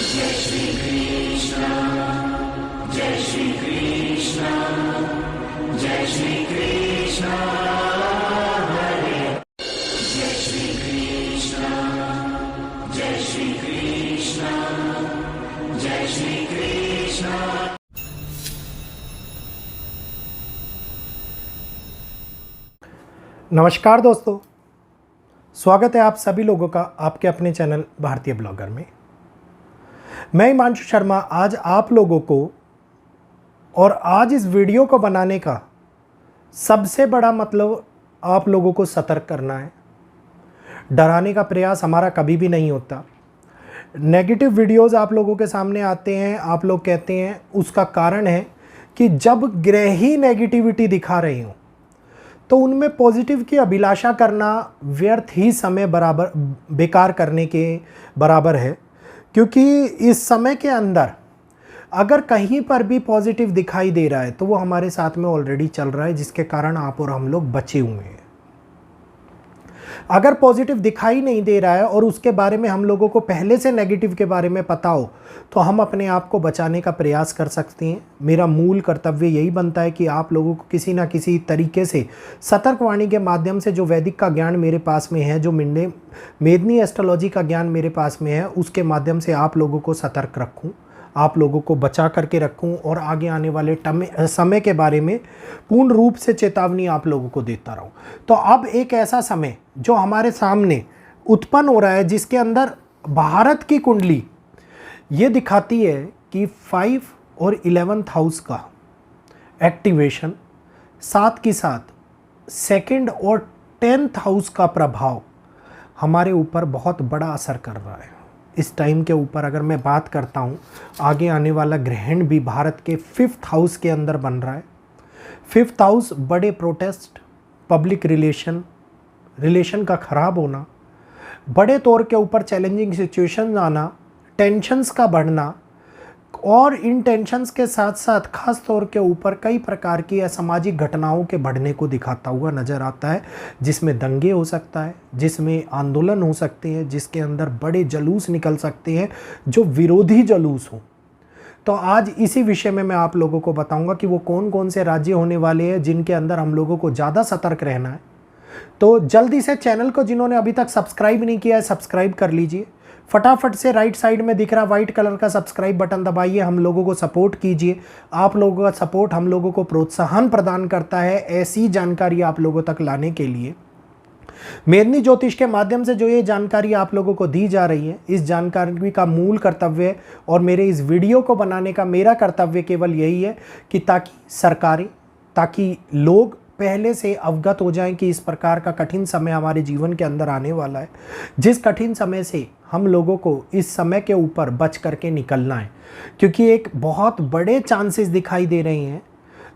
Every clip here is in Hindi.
जय श्री कृष्ण, जय श्री कृष्ण, जय श्री कृष्ण हरे, जय श्री कृष्ण, जय श्री कृष्ण, जय श्री कृष्ण। नमस्कार दोस्तों, स्वागत है आप सभी लोगों का आपके अपने चैनल भारतीय ब्लॉगर में। मैं हिमांशु शर्मा आज आप लोगों को और आज इस वीडियो को बनाने का सबसे बड़ा मतलब आप लोगों को सतर्क करना है। डराने का प्रयास हमारा कभी भी नहीं होता। नेगेटिव वीडियोस आप लोगों के सामने आते हैं, आप लोग कहते हैं, उसका कारण है कि जब ग्रह ही नेगेटिविटी दिखा रहे हों तो उनमें पॉजिटिव की अभिलाषा करना व्यर्थ ही समय बराबर बेकार करने के बराबर है। क्योंकि इस समय के अंदर अगर कहीं पर भी पॉजिटिव दिखाई दे रहा है तो वो हमारे साथ में ऑलरेडी चल रहा है, जिसके कारण आप और हम लोग बचे हुए हैं। अगर पॉजिटिव दिखाई नहीं दे रहा है और उसके बारे में हम लोगों को पहले से नेगेटिव के बारे में पता हो तो हम अपने आप को बचाने का प्रयास कर सकते हैं। मेरा मूल कर्तव्य यही बनता है कि आप लोगों को किसी ना किसी तरीके से सतर्कवाणी के माध्यम से जो वैदिक का ज्ञान मेरे पास में है, जो मेदनी एस्ट्रोलॉजी का ज्ञान मेरे पास में है, उसके माध्यम से आप लोगों को सतर्क रखूँ, आप लोगों को बचा करके रखूं और आगे आने वाले समय के बारे में पूर्ण रूप से चेतावनी आप लोगों को देता रहूं। तो अब एक ऐसा समय जो हमारे सामने उत्पन्न हो रहा है, जिसके अंदर भारत की कुंडली ये दिखाती है कि 5 और 11th हाउस का एक्टिवेशन, साथ के साथ 2nd और 10th हाउस का प्रभाव हमारे ऊपर बहुत बड़ा असर कर रहा है। इस टाइम के ऊपर अगर मैं बात करता हूँ, आगे आने वाला ग्रहण भी भारत के 5th हाउस के अंदर बन रहा है। 5th हाउस बड़े प्रोटेस्ट, पब्लिक रिलेशन का ख़राब होना, बड़े तौर के ऊपर चैलेंजिंग सिचुएशन आना, टेंशन्स का बढ़ना, और इन टेंशन्स के साथ साथ खास तौर के ऊपर कई प्रकार की असामाजिक घटनाओं के बढ़ने को दिखाता हुआ नज़र आता है, जिसमें दंगे हो सकता है, जिसमें आंदोलन हो सकते हैं, जिसके अंदर बड़े जलूस निकल सकते हैं जो विरोधी जलूस हों। तो आज इसी विषय में मैं आप लोगों को बताऊंगा कि वो कौन कौन से राज्य होने वाले हैं जिनके अंदर हम लोगों को ज़्यादा सतर्क रहना है। तो जल्दी से चैनल को जिन्होंने अभी तक सब्सक्राइब नहीं किया है, सब्सक्राइब कर लीजिए। फटाफट से राइट साइड में दिख रहा वाइट कलर का सब्सक्राइब बटन दबाइए, हम लोगों को सपोर्ट कीजिए। आप लोगों का सपोर्ट हम लोगों को प्रोत्साहन प्रदान करता है ऐसी जानकारी आप लोगों तक लाने के लिए। मेदनी ज्योतिष के माध्यम से जो ये जानकारी आप लोगों को दी जा रही है, इस जानकारी का मूल कर्तव्य और मेरे इस वीडियो को बनाने का मेरा कर्तव्य केवल यही है कि ताकि सरकारें, ताकि लोग पहले से अवगत हो जाएं कि इस प्रकार का कठिन समय हमारे जीवन के अंदर आने वाला है, जिस कठिन समय से हम लोगों को इस समय के ऊपर बच करके निकलना है। क्योंकि एक बहुत बड़े चांसेस दिखाई दे रहे हैं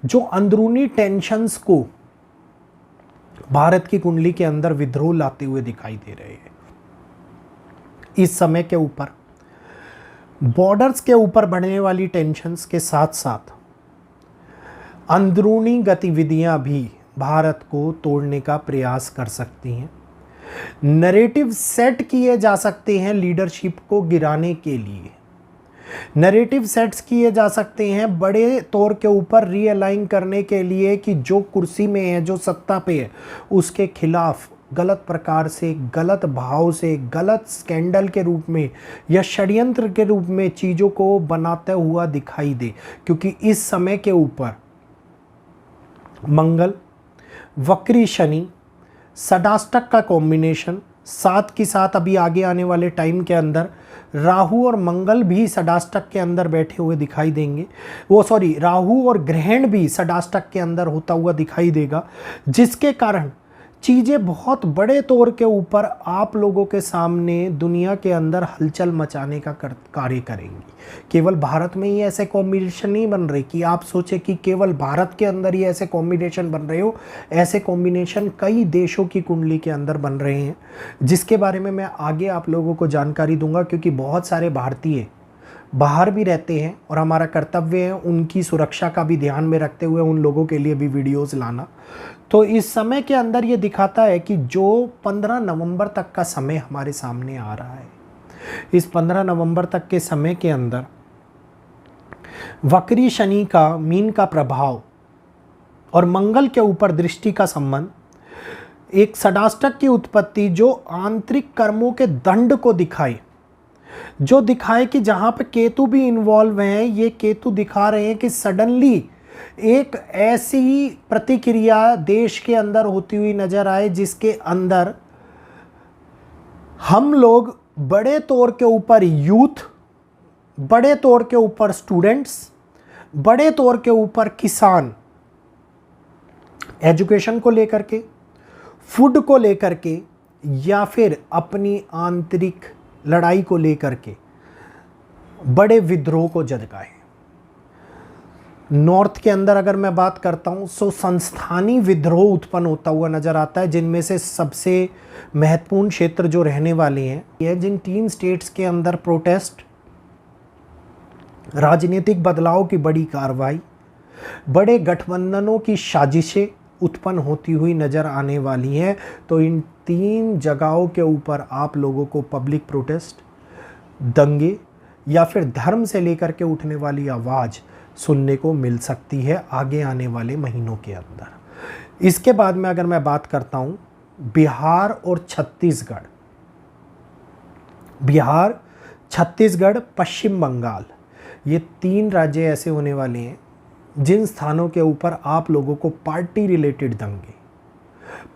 जो अंदरूनी टेंशन्स को भारत की कुंडली के अंदर विद्रोह लाते हुए दिखाई दे रहे हैं। इस समय के ऊपर बॉर्डर्स के ऊपर बढ़ने वाली टेंशन्स के साथ साथ अंदरूनी गतिविधियां भी भारत को तोड़ने का प्रयास कर सकती हैं। नैरेटिव सेट किए जा सकते हैं लीडरशिप को गिराने के लिए। नैरेटिव सेट्स किए जा सकते हैं बड़े तौर के ऊपर रीअलाइन करने के लिए कि जो कुर्सी में है, जो सत्ता पे है, उसके खिलाफ गलत प्रकार से, गलत भाव से, गलत स्कैंडल के रूप में या षड्यंत्र के रूप में चीज़ों को बनाते हुआ दिखाई दे। क्योंकि इस समय के ऊपर मंगल, वक्री शनि, षडाष्टक का कॉम्बिनेशन, साथ के साथ अभी आगे आने वाले टाइम के अंदर राहु और मंगल भी षडाष्टक के अंदर बैठे हुए दिखाई देंगे। राहु और ग्रहण भी षडाष्टक के अंदर होता हुआ दिखाई देगा, जिसके कारण चीज़ें बहुत बड़े तौर के ऊपर आप लोगों के सामने दुनिया के अंदर हलचल मचाने का कार्य करेंगी। केवल भारत में ही ऐसे कॉम्बिनेशन नहीं बन रहे कि आप सोचे कि केवल भारत के अंदर ही ऐसे कॉम्बिनेशन बन रहे हो। ऐसे कॉम्बिनेशन कई देशों की कुंडली के अंदर बन रहे हैं, जिसके बारे में मैं आगे आप लोगों को जानकारी दूंगा। क्योंकि बहुत सारे भारतीय बाहर भी रहते हैं और हमारा कर्तव्य है उनकी सुरक्षा का भी ध्यान में रखते हुए उन लोगों के लिए भी वीडियोस लाना। तो इस समय के अंदर ये दिखाता है कि जो 15 नवंबर तक का समय हमारे सामने आ रहा है, इस 15 नवंबर तक के समय के अंदर वक्री शनि का मीन का प्रभाव और मंगल के ऊपर दृष्टि का संबंध एक षडाष्टक की उत्पत्ति जो आंतरिक कर्मों के दंड को दिखाए, जो दिखाए कि जहां पे केतु भी इन्वॉल्व हैं, ये केतु दिखा रहे हैं कि सडनली एक ऐसी प्रतिक्रिया देश के अंदर होती हुई नजर आए जिसके अंदर हम लोग बड़े तौर के ऊपर यूथ, बड़े तौर के ऊपर स्टूडेंट्स, बड़े तौर के ऊपर किसान एजुकेशन को लेकर के, फूड को लेकर के या फिर अपनी आंतरिक लड़ाई को लेकर के बड़े विद्रोह को जगाए। नॉर्थ के अंदर अगर मैं बात करता हूं तो संस्थानी विद्रोह उत्पन्न होता हुआ नजर आता है, जिनमें से सबसे महत्वपूर्ण क्षेत्र जो रहने वाले हैं ये जिन 3 स्टेट्स के अंदर प्रोटेस्ट, राजनीतिक बदलाव की बड़ी कार्रवाई, बड़े गठबंधनों की साजिशें उत्पन्न होती हुई नजर आने वाली हैं। तो इन 3 जगहों के ऊपर आप लोगों को पब्लिक प्रोटेस्ट, दंगे या फिर धर्म से लेकर के उठने वाली आवाज़ सुनने को मिल सकती है आगे आने वाले महीनों के अंदर। इसके बाद में अगर मैं बात करता हूँ बिहार और छत्तीसगढ़, बिहार, छत्तीसगढ़, पश्चिम बंगाल, ये 3 राज्य ऐसे होने वाले हैं जिन स्थानों के ऊपर आप लोगों को पार्टी रिलेटेड दंगे,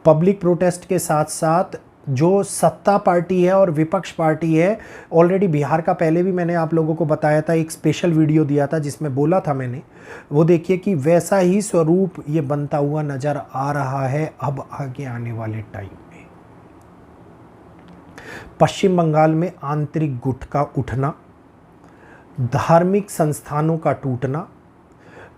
पब्लिक प्रोटेस्ट के साथ साथ जो सत्ता पार्टी है और विपक्ष पार्टी है, ऑलरेडी बिहार का पहले भी मैंने आप लोगों को बताया था, एक स्पेशल वीडियो दिया था जिसमें बोला था मैंने, वो देखिए कि वैसा ही स्वरूप ये बनता हुआ नज़र आ रहा है अब आगे आने वाले टाइम में। पश्चिम बंगाल में आंतरिक गुट का उठना, धार्मिक संस्थानों का टूटना,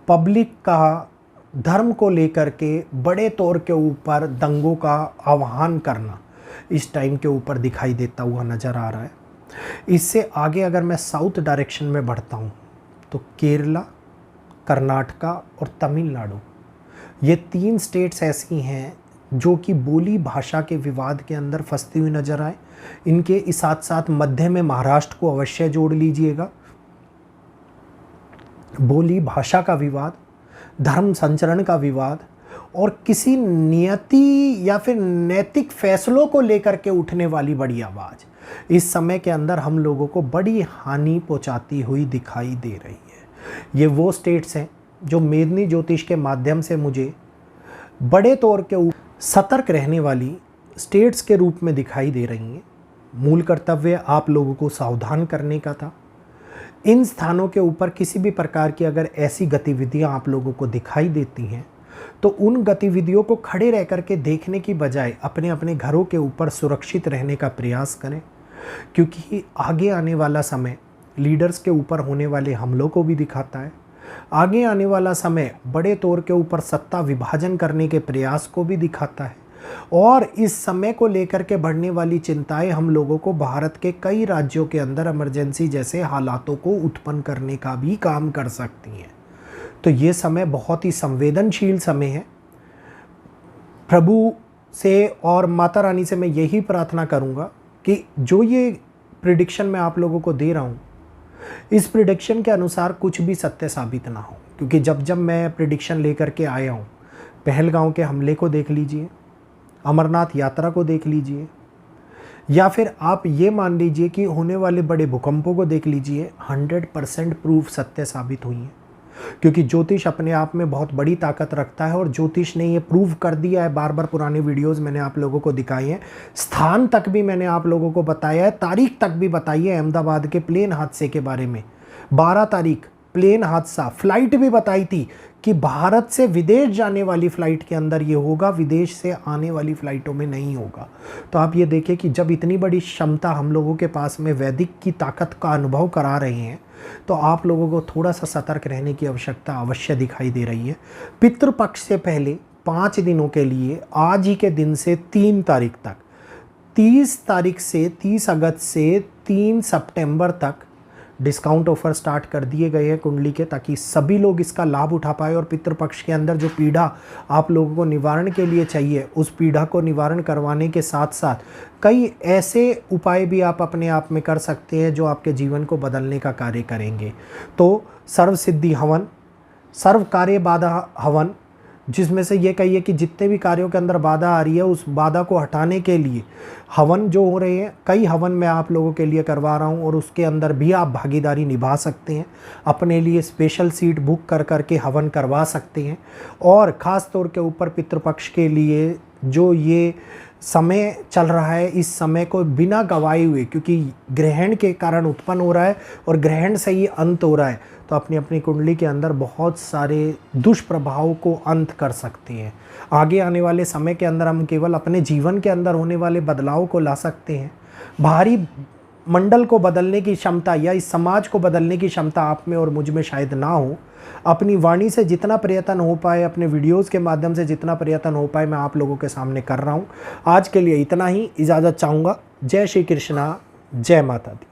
पब्लिक का धर्म को लेकर के बड़े तौर के ऊपर दंगों का आह्वान करना इस टाइम के ऊपर दिखाई देता हुआ नज़र आ रहा है। इससे आगे अगर मैं साउथ डायरेक्शन में बढ़ता हूँ तो केरला, कर्नाटका और तमिलनाडु, ये 3 स्टेट्स ऐसी हैं जो कि बोली भाषा के विवाद के अंदर फंसती हुई नज़र आए। इनके साथ साथ मध्य में महाराष्ट्र को अवश्य जोड़ लीजिएगा। बोली भाषा का विवाद, धर्म संचरण का विवाद और किसी नियति या फिर नैतिक फैसलों को लेकर के उठने वाली बड़ी आवाज़ इस समय के अंदर हम लोगों को बड़ी हानि पहुंचाती हुई दिखाई दे रही है। ये वो स्टेट्स हैं जो मेदिनी ज्योतिष के माध्यम से मुझे बड़े तौर के ऊपर सतर्क रहने वाली स्टेट्स के रूप में दिखाई दे रही हैं। मूल कर्तव्य आप लोगों को सावधान करने का था। इन स्थानों के ऊपर किसी भी प्रकार की अगर ऐसी गतिविधियां आप लोगों को दिखाई देती हैं तो उन गतिविधियों को खड़े रह करके देखने की बजाय अपने अपने घरों के ऊपर सुरक्षित रहने का प्रयास करें, क्योंकि आगे आने वाला समय लीडर्स के ऊपर होने वाले हमलों को भी दिखाता है। आगे आने वाला समय बड़े तौर के ऊपर सत्ता विभाजन करने के प्रयास को भी दिखाता है और इस समय को लेकर के बढ़ने वाली चिंताएं हम लोगों को भारत के कई राज्यों के अंदर इमरजेंसी जैसे हालातों को उत्पन्न करने का भी काम कर सकती हैं। तो ये समय बहुत ही संवेदनशील समय है। प्रभु से और माता रानी से मैं यही प्रार्थना करूंगा कि जो ये प्रिडिक्शन मैं आप लोगों को दे रहा हूँ, इस प्रिडिक्शन के अनुसार कुछ भी सत्य साबित ना हो, क्योंकि जब जब मैं प्रिडिक्शन लेकर के आया हूँ, पहलगांव के हमले को देख लीजिए, अमरनाथ यात्रा को देख लीजिए, या फिर आप ये मान लीजिए कि होने वाले बड़े भूकंपों को देख लीजिए, 100% प्रूफ सत्य साबित हुई है। क्योंकि ज्योतिष अपने आप में बहुत बड़ी ताकत रखता है और ज्योतिष ने ये प्रूव कर दिया है। बार बार पुराने वीडियोस मैंने आप लोगों को दिखाई हैं, स्थान तक भी मैंने आप लोगों को बताया है, तारीख तक भी बताई है। अहमदाबाद के प्लेन हादसे के बारे में 12 तारीख प्लेन हादसा, फ्लाइट भी बताई थी कि भारत से विदेश जाने वाली फ़्लाइट के अंदर ये होगा, विदेश से आने वाली फ़्लाइटों में नहीं होगा। तो आप ये देखें कि जब इतनी बड़ी क्षमता हम लोगों के पास में वैदिक की ताकत का अनुभव करा रहे हैं, तो आप लोगों को थोड़ा सा सतर्क रहने की आवश्यकता अवश्य दिखाई दे रही है। पितृपक्ष से पहले 5 दिनों के लिए आज ही के दिन से 3 तारीख तक, 30 तारीख से 30 अगस्त से 3 सितंबर तक डिस्काउंट ऑफर स्टार्ट कर दिए गए हैं कुंडली के, ताकि सभी लोग इसका लाभ उठा पाए और पितृपक्ष के अंदर जो पीड़ा आप लोगों को निवारण के लिए चाहिए, उस पीड़ा को निवारण करवाने के साथ साथ कई ऐसे उपाय भी आप अपने आप में कर सकते हैं जो आपके जीवन को बदलने का कार्य करेंगे। तो सर्व सिद्धि हवन, सर्व कार्य बाधा हवन, जिसमें से ये कहिए कि जितने भी कार्यों के अंदर बाधा आ रही है उस बाधा को हटाने के लिए हवन जो हो रहे हैं, कई हवन मैं आप लोगों के लिए करवा रहा हूँ और उसके अंदर भी आप भागीदारी निभा सकते हैं। अपने लिए स्पेशल सीट बुक कर करके हवन करवा सकते हैं। और ख़ास तौर के ऊपर पितृपक्ष के लिए जो ये समय चल रहा है, इस समय को बिना गवाए हुए, क्योंकि ग्रहण के कारण उत्पन्न हो रहा है और ग्रहण से ही अंत हो रहा है, तो अपनी अपनी कुंडली के अंदर बहुत सारे दुष्प्रभाव को अंत कर सकते हैं। आगे आने वाले समय के अंदर हम केवल अपने जीवन के अंदर होने वाले बदलाव को ला सकते हैं। बाहरी मंडल को बदलने की क्षमता या इस समाज को बदलने की क्षमता आप में और मुझ में शायद ना हो। अपनी वाणी से जितना प्रयत्न हो पाए, अपने वीडियोस के माध्यम से जितना प्रयत्न हो पाए, मैं आप लोगों के सामने कर रहा हूँ। आज के लिए इतना ही, इजाज़त चाहूँगा। जय श्री कृष्णा, जय माता दी।